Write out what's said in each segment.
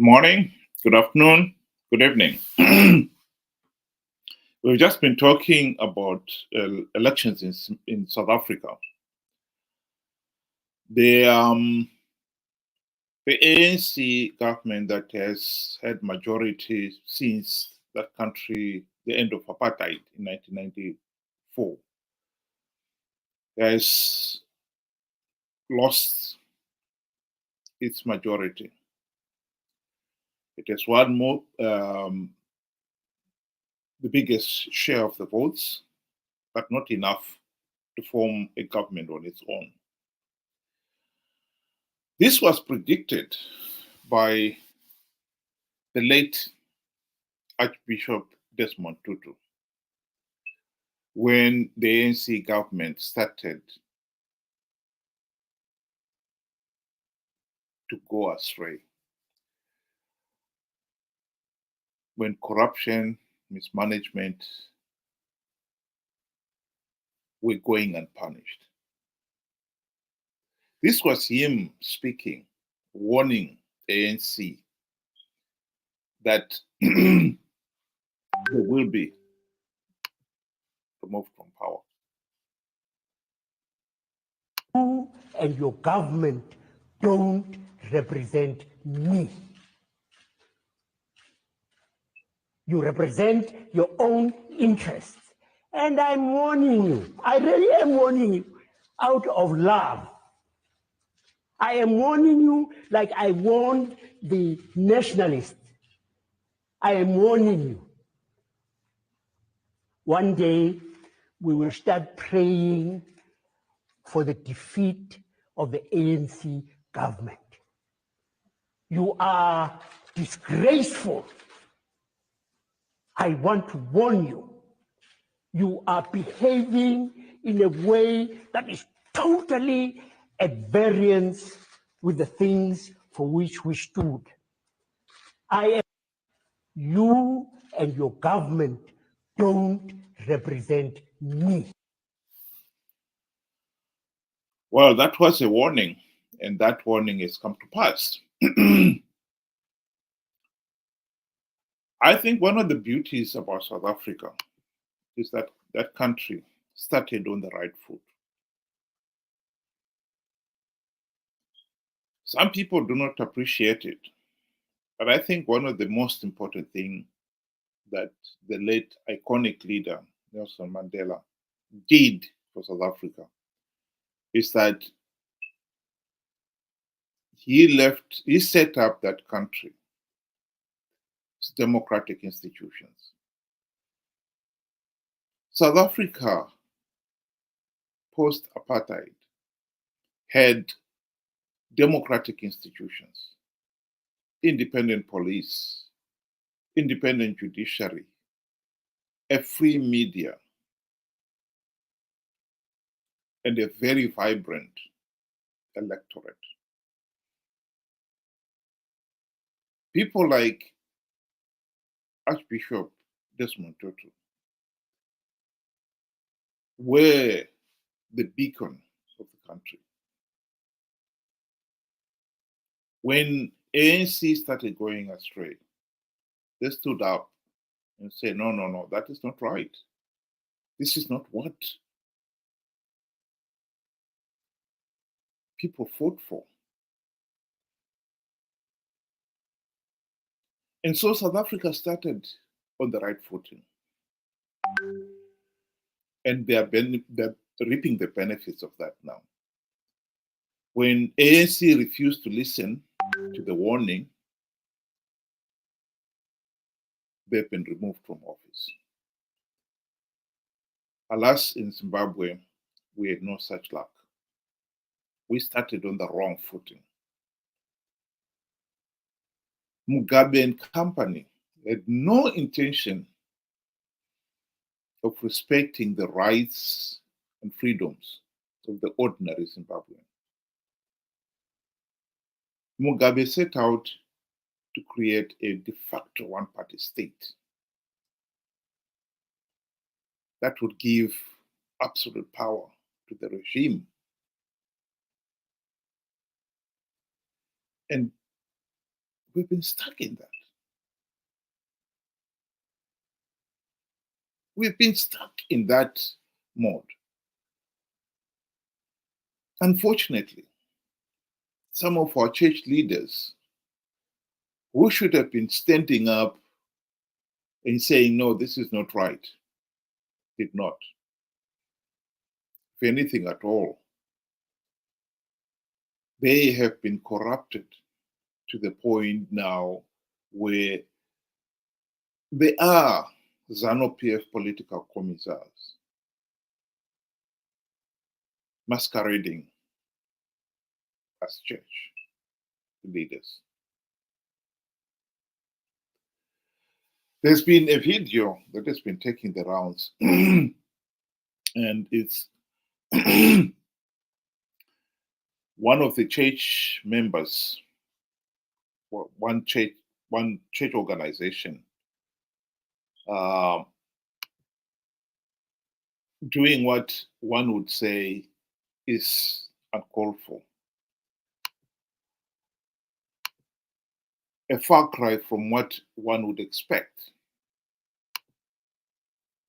morning, good afternoon, good evening. We've just been talking about elections in South Africa. The, um, the ANC government that has had majority since that country, the end of apartheid in 1994, has lost its majority. It has won the biggest share of the votes, but not enough to form a government on its own. This was predicted by the late Archbishop Desmond Tutu when the ANC government started to go astray. When corruption, mismanagement were going unpunished. This was him speaking, warning the ANC that they will be removed from power. You and your government don't represent me. You represent your own interests. And I'm warning you. I really am warning you out of love. I am warning you like I warned the nationalists. I am warning you. One day, we will start praying for the defeat of the ANC government. You are disgraceful. I want to warn you. You are behaving in a way that is totally at variance with the things for which we stood. You and your government don't represent me. Well, that was a warning, and that warning has come to pass. I think one of the beauties about South Africa is that that country started on the right foot. Some people do not appreciate it, but I think one of the most important things that the late iconic leader, Nelson Mandela, did for South Africa is that he set up that country's democratic institutions. South Africa, post-apartheid, had democratic institutions, independent police, independent judiciary, a free media, and a very vibrant electorate. People like Archbishop Desmond Tutu were the beacon of the country. When ANC started going astray, they stood up and said, no, that is not right. This is not what people fought for. And so South Africa started on the right footing. And they're reaping the benefits of that now. When ANC refused to listen to the warning, they've been removed from office. Alas, in Zimbabwe, we had no such luck. We started on the wrong footing. Mugabe and company had no intention of respecting the rights and freedoms of the ordinary Zimbabwean. Mugabe set out to create a de facto one-party state that would give absolute power to the regime. And We've been stuck in that. We've been stuck in that mode. Unfortunately, some of our church leaders who should have been standing up and saying, no, this is not right, did not, if anything at all. They have been corrupted to the point now where they are ZANU-PF political commissars masquerading as church leaders. There's been a video that has been taking the rounds, and it's one of the church members, one church organization, doing what one would say is uncalled for. A far cry from what one would expect.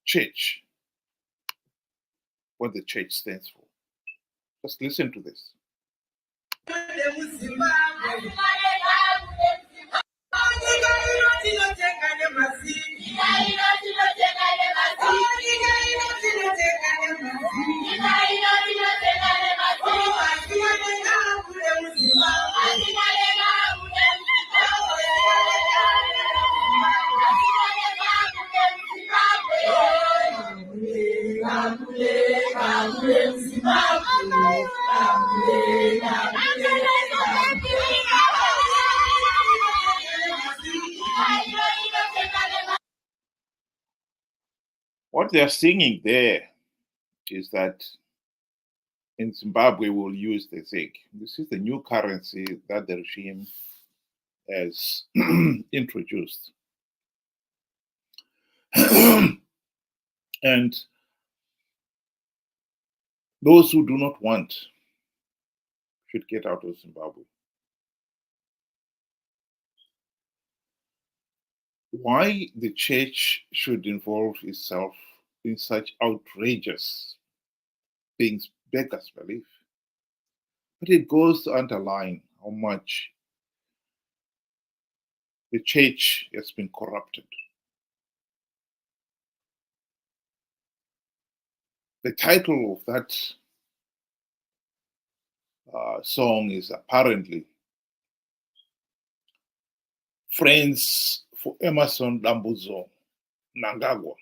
Church, what the church stands for. Just listen to this. What they're singing there is that in Zimbabwe we'll use the ZiG. This is the new currency that the regime has introduced. And those who do not want should get out of Zimbabwe. Why the church should involve itself in such outrageous things beggars belief. But it goes to underline how much the church has been corrupted. The title of that song is apparently Friends for Emerson Dambudzo Nangagwa.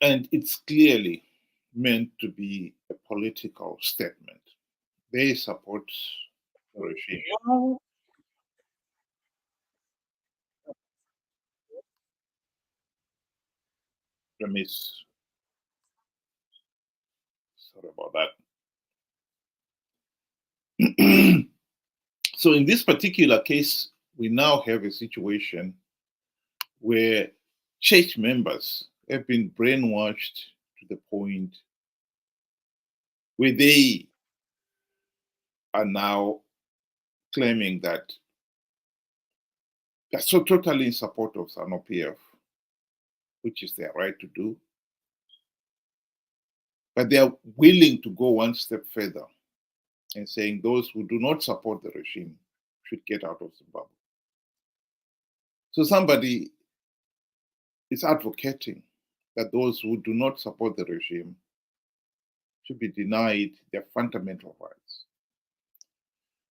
And it's clearly meant to be a political statement. They support the regime. Sorry about that. So in this particular case, we now have a situation where church members have been brainwashed to the point where they are now claiming that they're so totally in support of ZANU-PF, which is their right to do, but they are willing to go one step further and saying those who do not support the regime should get out of Zimbabwe. So somebody is advocating that those who do not support the regime should be denied their fundamental rights.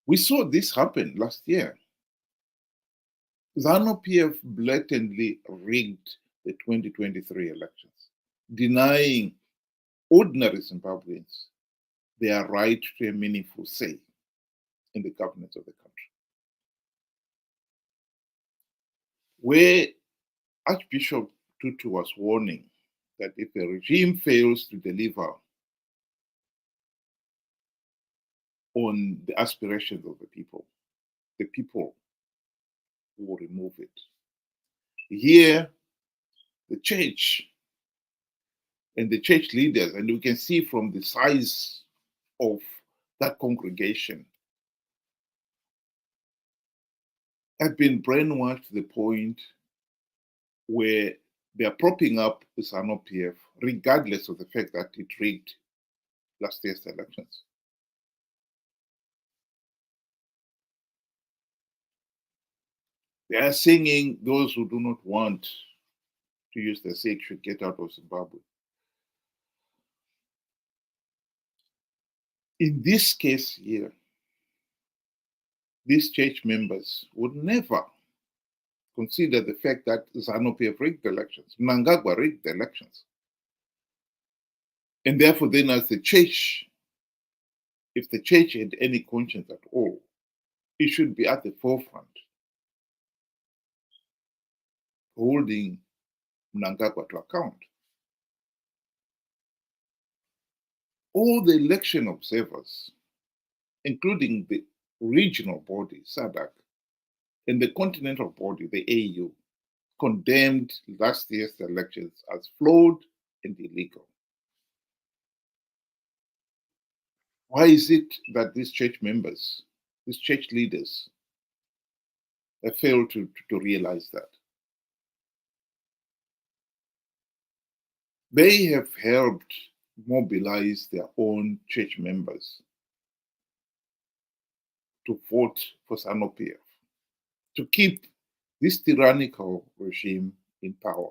We saw this happen last year. ZANU-PF blatantly rigged the 2023 elections, denying ordinary Zimbabweans their right to a meaningful say in the governance of the country. Where Archbishop Tutu was warning that if the regime fails to deliver on the aspirations of the people will remove it. Here, the church and the church leaders, and we can see from the size of that congregation have been brainwashed to the point where they are propping up the ZANU-PF, regardless of the fact that it rigged last year's elections. They are singing those who do not want to use their sex should get out of Zimbabwe. In this case here, these church members would never consider the fact that ZANU-PF rigged the elections, Mnangagwa rigged the elections. And therefore, then as the church, if the church had any conscience at all, it should be at the forefront, holding Mnangagwa to account. All the election observers, including the regional body, SADC, and the continental body, the AU, condemned last year's elections as flawed and illegal. Why is it that these church members, these church leaders, have failed to realize that? They have helped mobilize their own church members to vote for ZANU-PF, to keep this tyrannical regime in power.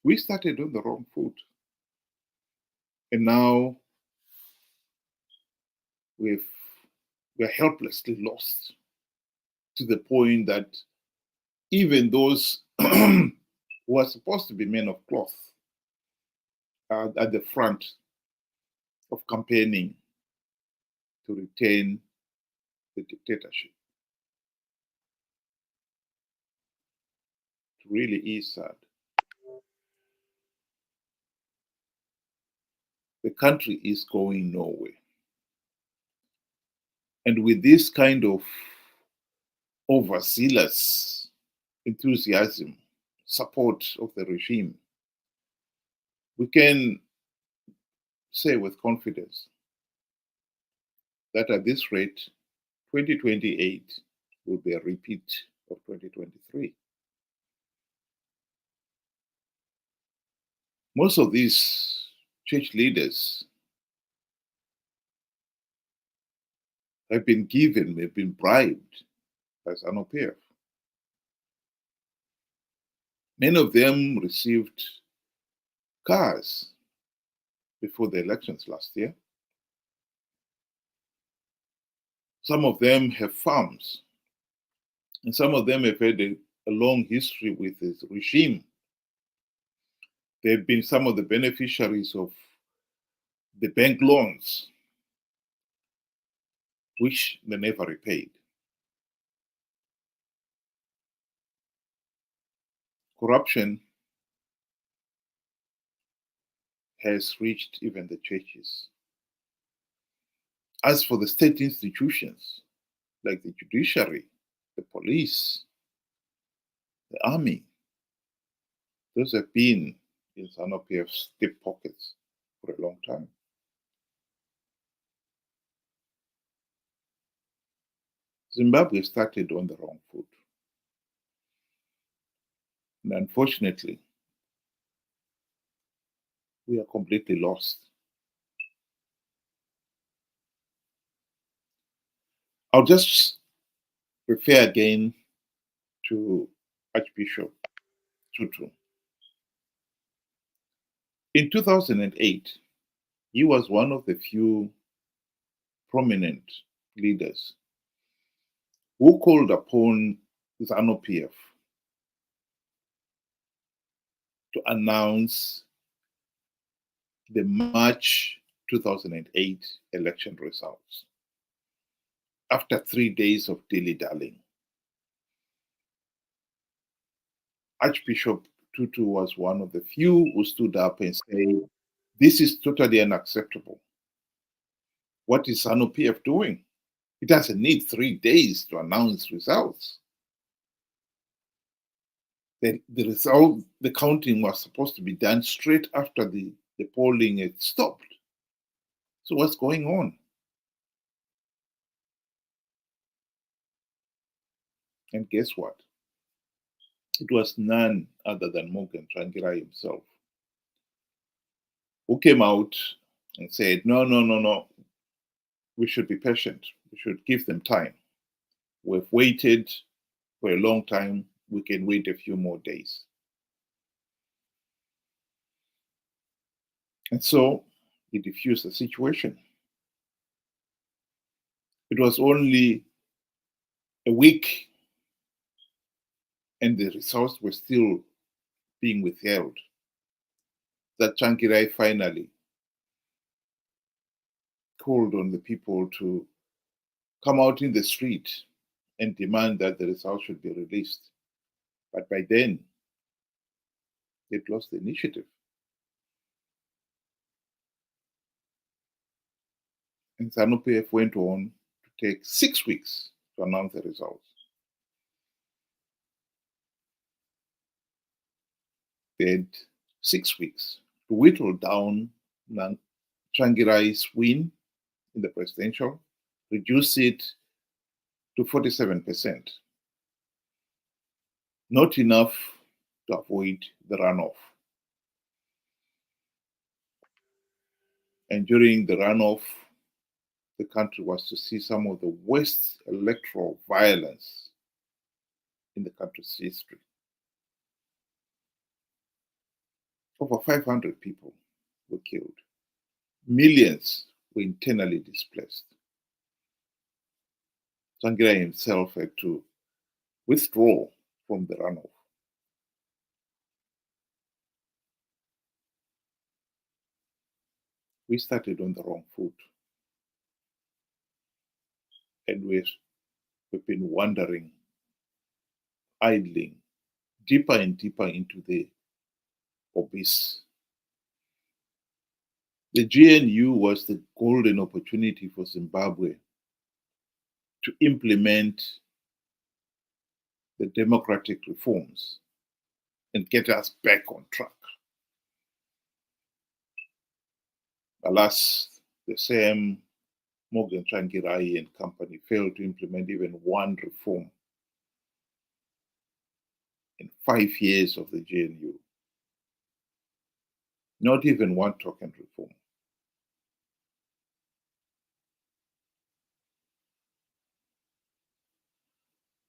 We started on the wrong foot. And now we're helplessly lost to the point that even those who are supposed to be men of cloth are at the front of campaigning to retain the dictatorship. It really is sad. The country is going nowhere. And with this kind of overzealous enthusiasm, support of the regime, we can say with confidence that at this rate, 2028 will be a repeat of 2023. Most of these church leaders have been bribed by ZANU-PF. Many of them received cars before the elections last year. Some of them have farms, and some of them have had a long history with this regime. They've been some of the beneficiaries of the bank loans, which they never repaid. Corruption has reached even the churches. As for the state institutions, like the judiciary, the police, the army, those have been in ZANU-PF's deep pockets for a long time. Zimbabwe started on the wrong foot. And unfortunately, we are completely lost. I'll just refer again to Archbishop Tutu. In 2008, he was one of the few prominent leaders who called upon ZANU-PF to announce the March 2008 election results after 3 days of dilly-dallying. Archbishop Tutu was one of the few who stood up and said, this is totally unacceptable. What is ZANU-PF doing? It doesn't need 3 days to announce results. The result, the counting was supposed to be done straight after the polling had stopped. So what's going on? And guess what? It was none other than Morgan Tsvangirai himself who came out and said, no, we should be patient. We should give them time. We've waited for a long time. We can wait a few more days. And so he diffused the situation. It was only a week and the results were still being withheld that Tsvangirai finally called on the people to come out in the street and demand that the results should be released. But by then, they'd lost the initiative. And ZANU-PF went on to take 6 weeks to announce the results. They had 6 weeks to whittle down Tsvangirai's win in the presidential, reduce it to 47%. Not enough to avoid the runoff. And during the runoff, the country was to see some of the worst electoral violence in the country's history. Over 500 people were killed. Millions were internally displaced. Tsvangirai himself had to withdraw from the runoff. We started on the wrong foot. And we've been wandering, idling, deeper and deeper into the abyss. The GNU was the golden opportunity for Zimbabwe to implement the democratic reforms and get us back on track. Alas, the same Morgan Tsvangirai and company failed to implement even one reform in 5 years of the GNU. Not even one token reform.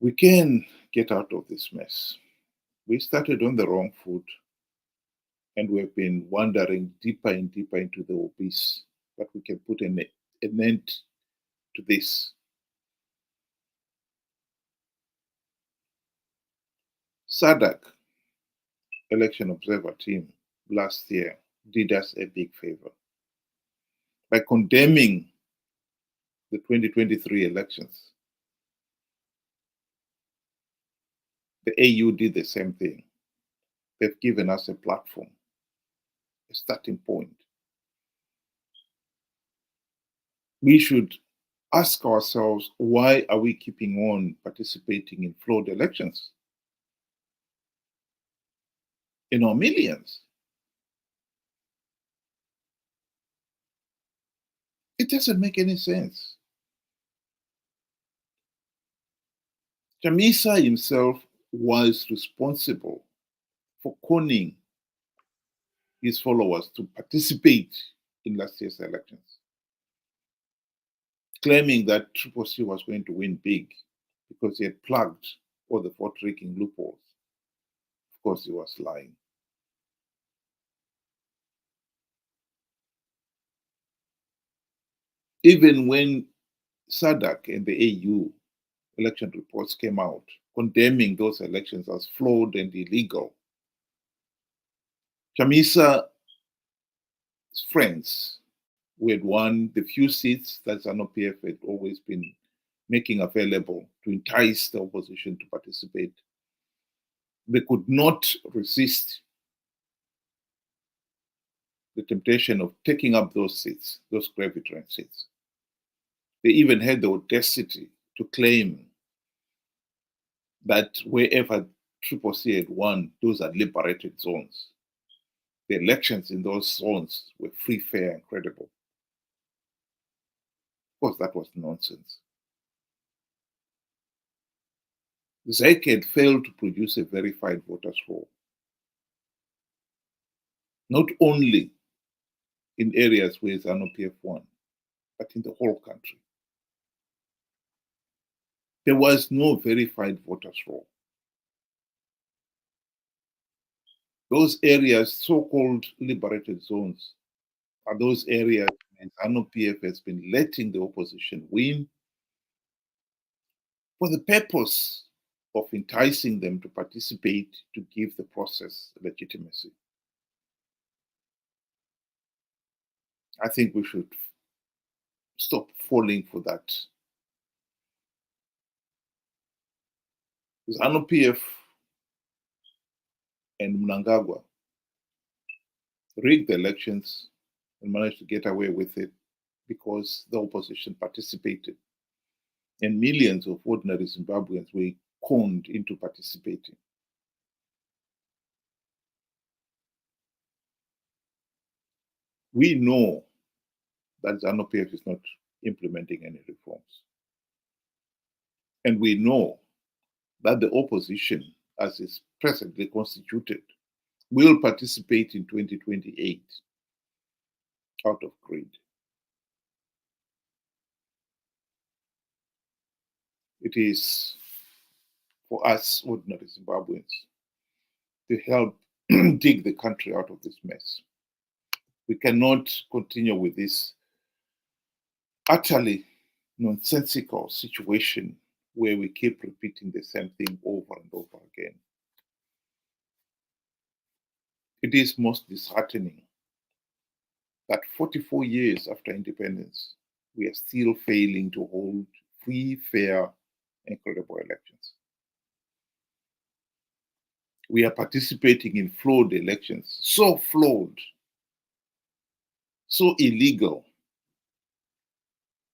We can get out of this mess. We started on the wrong foot and we've been wandering deeper and deeper into the abyss, but we can put an end to this. SADC election observer team last year did us a big favor by condemning the 2023 elections. The AU did the same thing. They've given us a platform, a starting point. We should ask ourselves, why are we keeping on participating in flawed elections? In our millions. It doesn't make any sense. Chamisa himself was responsible for conning his followers to participate in last year's elections, claiming that Triple C was going to win big because he had plugged all the vote-rigging loopholes. Of course, he was lying. Even when SADC and the AU election reports came out condemning those elections as flawed and illegal, Chamisa's friends, who had won the few seats that ZANU-PF had always been making available to entice the opposition to participate, they could not resist the temptation of taking up those seats, those gravitron seats. They even had the audacity to claim that wherever Triple C had won, those are liberated zones. The elections in those zones were free, fair, and credible. Of course, that was nonsense. ZEC had failed to produce a verified voters' roll, not only in areas where ZANU-PF won, but in the whole country. There was no verified voters' roll. Those areas, so-called liberated zones, are those areas where ZANU-PF has been letting the opposition win for the purpose of enticing them to participate to give the process legitimacy. I think we should stop falling for that. ZANU-PF and Mnangagwa rigged the elections and managed to get away with it because the opposition participated. And millions of ordinary Zimbabweans were conned into participating. We know that ZANU-PF is not implementing any reforms. And we know that the opposition, as is presently constituted, will participate in 2028 out of greed. It is for us ordinary Zimbabweans to help dig the country out of this mess. We cannot continue with this utterly nonsensical situation where we keep repeating the same thing over and over again. It is most disheartening that 44 years after independence, we are still failing to hold free, fair, and credible elections. We are participating in flawed elections, so flawed, so illegal,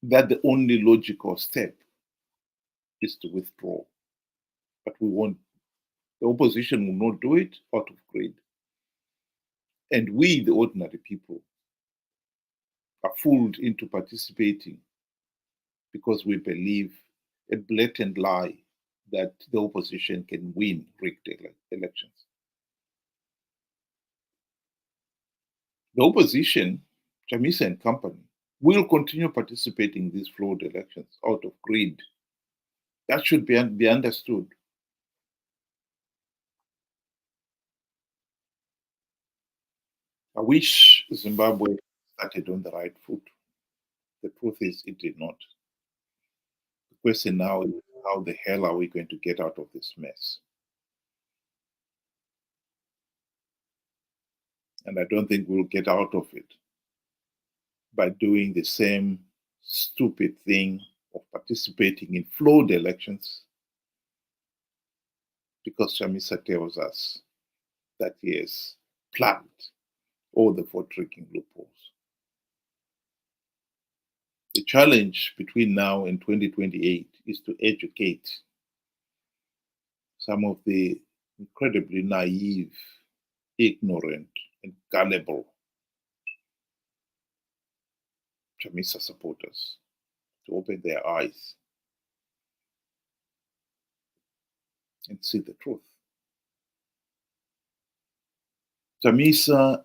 that the only logical step is to withdraw. But we won't. The opposition will not do it out of greed. And we, the ordinary people, are fooled into participating because we believe a blatant lie that the opposition can win rigged elections. The opposition, Chamisa and company, will continue participating in these flawed elections out of greed. That should be understood. I wish Zimbabwe started on the right foot. The truth is, it did not. The question now is, how the hell are we going to get out of this mess? And I don't think we'll get out of it by doing the same stupid thing of participating in flawed elections, because Chamisa tells us that he has plugged all the vote rigging loopholes. The challenge between now and 2028 is to educate some of the incredibly naive, ignorant, and gullible Chamisa supporters to open their eyes and see the truth. Chamisa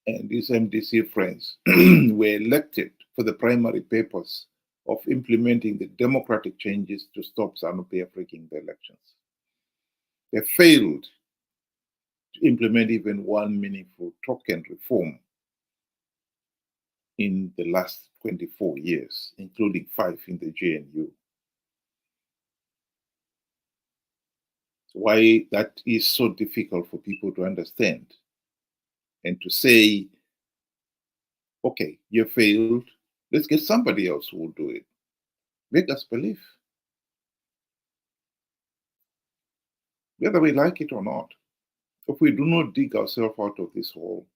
and his MDC friends were elected for the primary purpose of implementing the democratic changes to stop ZANU-PF rigging the elections. They failed to implement even one meaningful token reform in the last 24 years, including 5 in the GNU. Why that is so difficult for people to understand and to say, okay, you failed, let's get somebody else who will do it. Make us believe, whether we like it or not. If we do not dig ourselves out of this hole,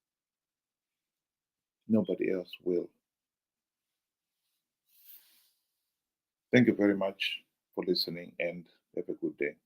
nobody else will. Thank you very much for listening and have a good day.